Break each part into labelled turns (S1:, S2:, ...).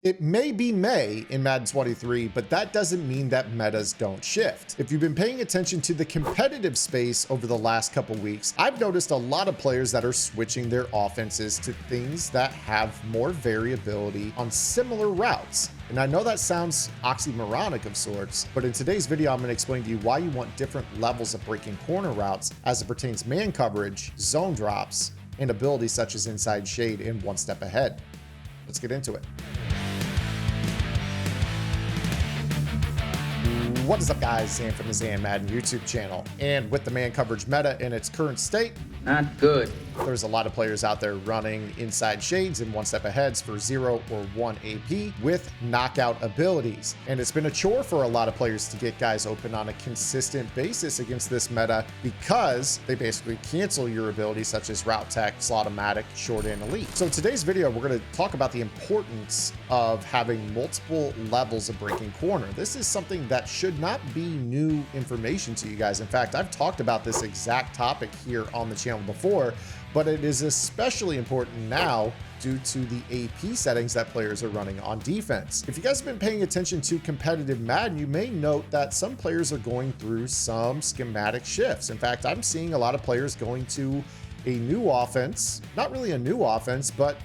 S1: It may be May in Madden 23, but that doesn't mean that metas don't shift. If you've been paying attention to the competitive space over the last couple weeks, I've noticed a lot of players that are switching their offenses to things that have more variability on similar routes. And I know that sounds oxymoronic of sorts, but in today's video, I'm going to explain to you why you want different levels of breaking corner routes as it pertains man coverage, zone drops, and abilities such as inside shade and one step ahead. Let's get into it. What is up, guys? Sam from the Zan Madden YouTube channel. And with the man coverage meta in its current state,
S2: not good.
S1: There's a lot of players out there running inside shades and one step aheads for 0 or 1 AP with knockout abilities. And it's been a chore for a lot of players to get guys open on a consistent basis against this meta because they basically cancel your abilities such as route tech, slot-o-matic, short and elite. So in today's video, we're going to talk about the importance of having multiple levels of breaking corner. This is something that should not be new information to you guys. In fact, I've talked about this exact topic here on the channel before, but it is especially important now due to the AP settings that players are running on defense. If you guys have been paying attention to competitive Madden, you may note that some players are going through some schematic shifts. In fact, I'm seeing a lot of players going to a new offense, not really a new offense, but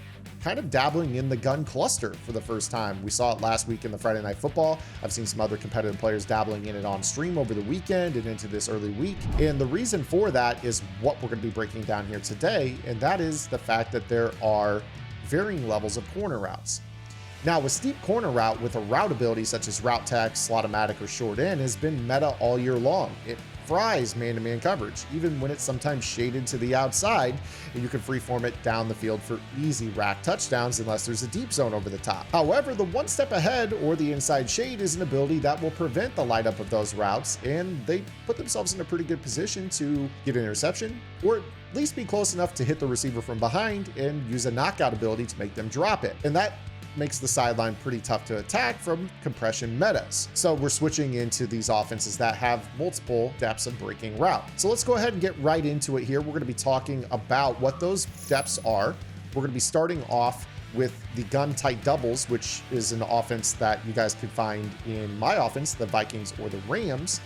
S1: kind of dabbling in the gun cluster for the first time. We saw it last week in the Friday Night Football. I've seen some other competitive players dabbling in it on stream over the weekend and into this early week. And the reason for that is what we're going to be breaking down here today. And that is the fact that there are varying levels of corner routes. Now, a steep corner route with a route ability such as route tech, slot-o-matic, or short in has been meta all year long. It fries man-to-man coverage, even when it's sometimes shaded to the outside, and you can freeform it down the field for easy rack touchdowns unless there's a deep zone over the top. However, the one step ahead or the inside shade is an ability that will prevent the light up of those routes, and they put themselves in a pretty good position to get an interception or at least be close enough to hit the receiver from behind and use a knockout ability to make them drop it. And that makes the sideline pretty tough to attack from compression metas. So we're switching into these offenses that have multiple depths of breaking route. So let's go ahead and get right into it here. We're going to be talking about what those depths are. We're going to be starting off with the gun tight doubles, which is an offense that you guys could find in my offense, the Vikings or the Rams.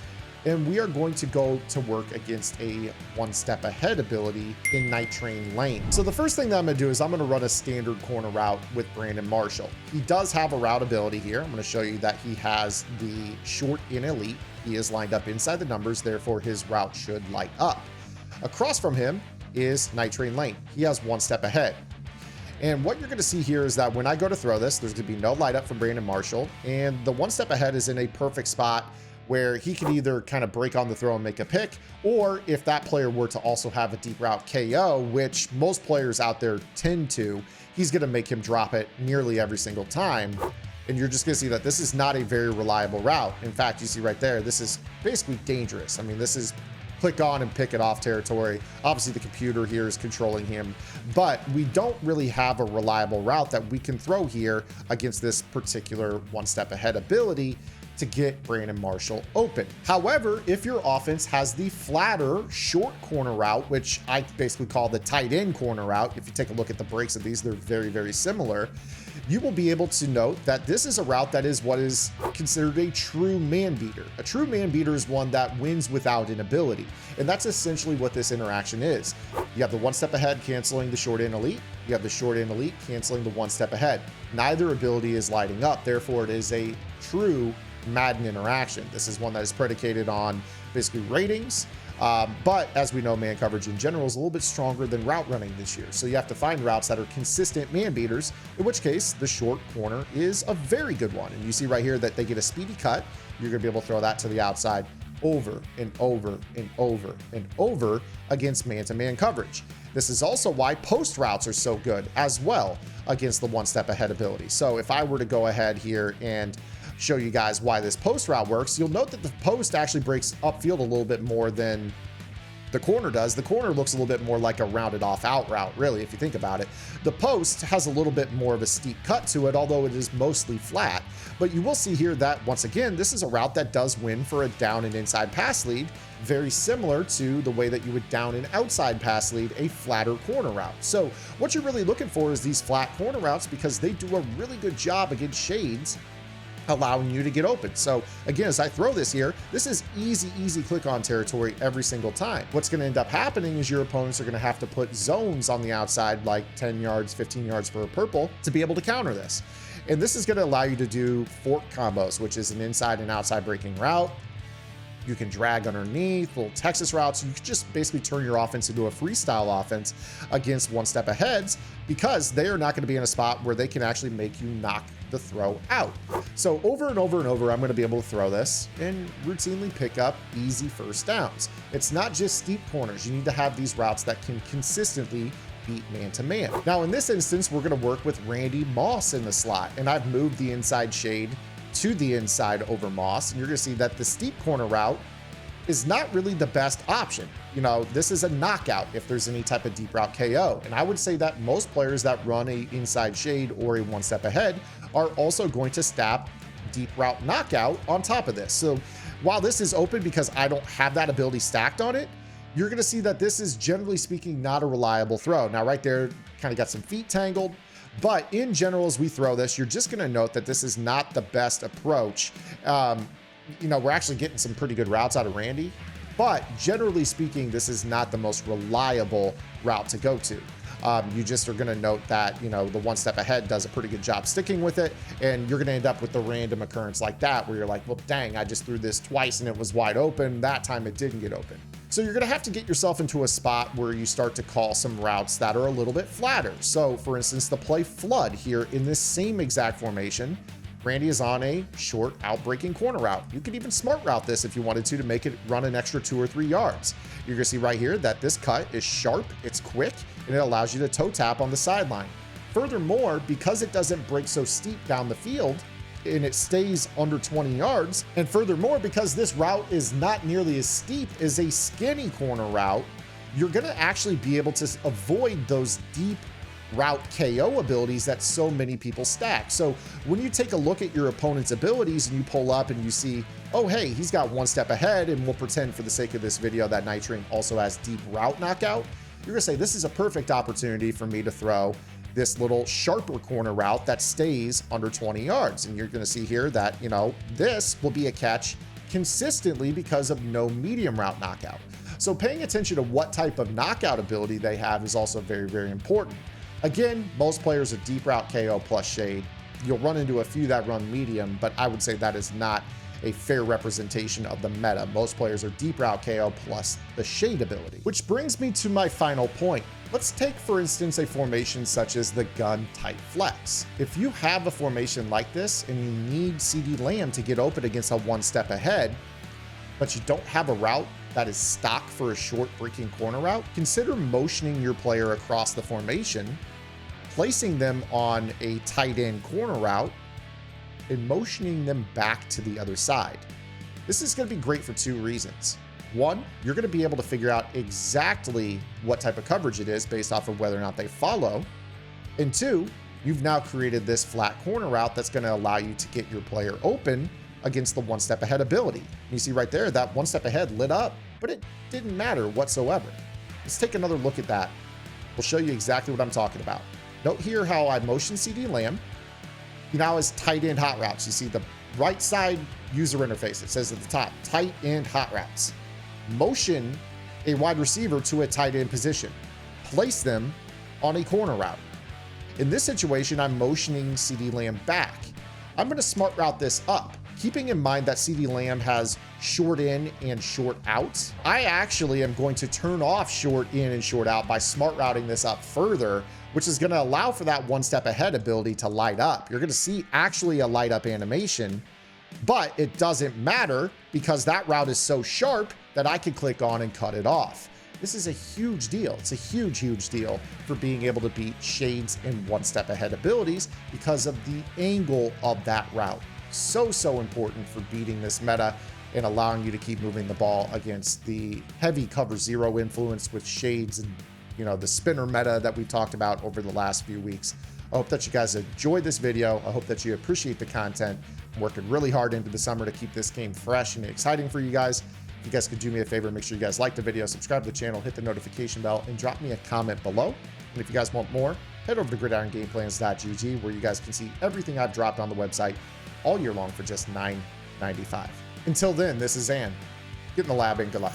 S1: And we are going to go to work against a one step ahead ability in Night Train Lane. So the first thing that I'm going to do is I'm going to run a standard corner route with Brandon Marshall. He does have a route ability here. I'm going to show you that he has the short in elite. He is lined up inside the numbers, therefore his route should light up. Across from him is Night Train Lane. He has one step ahead. And what you're going to see here is that when I go to throw this, there's going to be no light up from Brandon Marshall. And the one step ahead is in a perfect spot where he could either kind of break on the throw and make a pick, or if that player were to also have a deep route KO, which most players out there tend to, he's going to make him drop it nearly every single time. And you're just going to see that this is not a very reliable route. In fact, you see right there, this is basically dangerous. I mean, this is click on and pick it off territory. Obviously, the computer here is controlling him, but we don't really have a reliable route that we can throw here against this particular one step ahead ability to get Brandon Marshall open. However, if your offense has the flatter short corner route, which I basically call the tight end corner route, if you take a look at the breaks of these, they're very, very similar. You will be able to note that this is a route that is what is considered a true man beater. A true man beater is one that wins without an ability. And that's essentially what this interaction is. You have the one step ahead canceling the short and elite. You have the short and elite canceling the one step ahead. Neither ability is lighting up. Therefore, it is a true Madden interaction. This is one that is predicated on basically ratings. But as we know, man coverage in general is a little bit stronger than route running this year. So you have to find routes that are consistent man beaters, in which case the short corner is a very good one. And you see right here that they get a speedy cut. You're going to be able to throw that to the outside over and over and over and over against man-to-man coverage. This is also why post routes are so good as well against the one step ahead ability. So if I were to go ahead here and show you guys why this post route works, you'll note that the post actually breaks upfield a little bit more than the corner does. The corner looks a little bit more like a rounded off out route, really, if you think about it. The post has a little bit more of a steep cut to it, although it is mostly flat. But you will see here that, once again, this is a route that does win for a down and inside pass lead, very similar to the way that you would down and outside pass lead a flatter corner route. So what you're really looking for is these flat corner routes, because they do a really good job against shades, allowing you to get open. So again, as I throw this here, this is easy click on territory every single time. What's going to end up happening is your opponents are going to have to put zones on the outside, like 10 yards, 15 yards for a purple, to be able to counter this. And this is going to allow you to do fork combos, which is an inside and outside breaking route. You can drag underneath, little Texas routes. You can just basically turn your offense into a freestyle offense against one step aheads, because they are not going to be in a spot where they can actually make you knock the throw out. So over and over and over, I'm going to be able to throw this and routinely pick up easy first downs. It's not just steep corners. You need to have these routes that can consistently beat man-to-man. Now, in this instance, we're going to work with Randy Moss in the slot, and I've moved the inside shade to the inside over Moss, and you're going to see that the steep corner route is not really the best option. You know, this is a knockout if there's any type of deep route KO. And I would say that most players that run a inside shade or a one step ahead are also going to stab deep route knockout on top of this. So while this is open because I don't have that ability stacked on it, you're going to see that this is, generally speaking, not a reliable throw. Now right there, kind of got some feet tangled. But in general, as we throw this, you're just going to note that this is not the best approach. You know, we're actually getting some pretty good routes out of Randy, but generally speaking, this is not the most reliable route to go to. You just are going to note that, you know, the one step ahead does a pretty good job sticking with it, and you're going to end up with the random occurrence like that, where you're like, well, dang, I just threw this twice and it was wide open. That time it didn't get open. So you're going to have to get yourself into a spot where you start to call some routes that are a little bit flatter. So for instance, the play flood here in this same exact formation, Randy is on a short outbreaking corner route. You could even smart route this if you wanted to make it run an extra 2 or 3 yards. You're gonna see right here that this cut is sharp, it's quick, and it allows you to toe tap on the sideline. Furthermore, because it doesn't break so steep down the field, and it stays under 20 yards, and furthermore, because this route is not nearly as steep as a skinny corner route, you're gonna actually be able to avoid those deep route KO abilities that so many people stack. So when you take a look at your opponent's abilities and you pull up and you see, oh, hey, he's got one step ahead, and we'll pretend for the sake of this video that Nitrate also has deep route knockout, you're gonna say, this is a perfect opportunity for me to throw this little sharper corner route that stays under 20 yards. And you're gonna see here that, you know, this will be a catch consistently because of no medium route knockout. So paying attention to what type of knockout ability they have is also very important. Again, most players are deep route KO plus shade. You'll run into a few that run medium, but I would say that is not a fair representation of the meta. Most players are deep route KO plus the shade ability. Which brings me to my final point. Let's take, for instance, a formation such as the gun tight flex. If you have a formation like this and you need CD Lamb to get open against a one step ahead, but you don't have a route that is stock for a short breaking corner route, consider motioning your player across the formation, placing them on a tight end corner route, and motioning them back to the other side. This is going to be great for 2 reasons. One, you're going to be able to figure out exactly what type of coverage it is based off of whether or not they follow. And 2, you've now created this flat corner route that's going to allow you to get your player open against the one step ahead ability. And you see right there, that one step ahead lit up, but it didn't matter whatsoever. Let's take another look at that. We'll show you exactly what I'm talking about. Note here how I motion CD Lamb. Now is tight end hot routes. You see the right side user interface. It says at the top, tight end hot routes. Motion a wide receiver to a tight end position. Place them on a corner route. In this situation, I'm motioning CD Lamb back. I'm going to smart route this up, keeping in mind that CD Lamb has short in and short out. I actually am going to turn off short in and short out by smart routing this up further, which is going to allow for that one step ahead ability to light up. You're going to see actually a light up animation, but it doesn't matter because that route is so sharp that I can click on and cut it off. This is a huge deal. It's a huge deal for being able to beat shades and one step ahead abilities because of the angle of that route. So important for beating this meta and allowing you to keep moving the ball against the heavy cover zero influence with shades and, you know, the spinner meta that we talked about over the last few weeks. I hope that you guys enjoyed this video. I hope that you appreciate the content. I'm working really hard into the summer to keep this game fresh and exciting for you guys. If you guys could do me a favor, make sure you guys like the video, subscribe to the channel, hit the notification bell, and drop me a comment below. And if you guys want more, head over to gridirongameplans.gg, where you guys can see everything I've dropped on the website all year long for just $9.95. Until then, this is Zan. Get in the lab and good luck.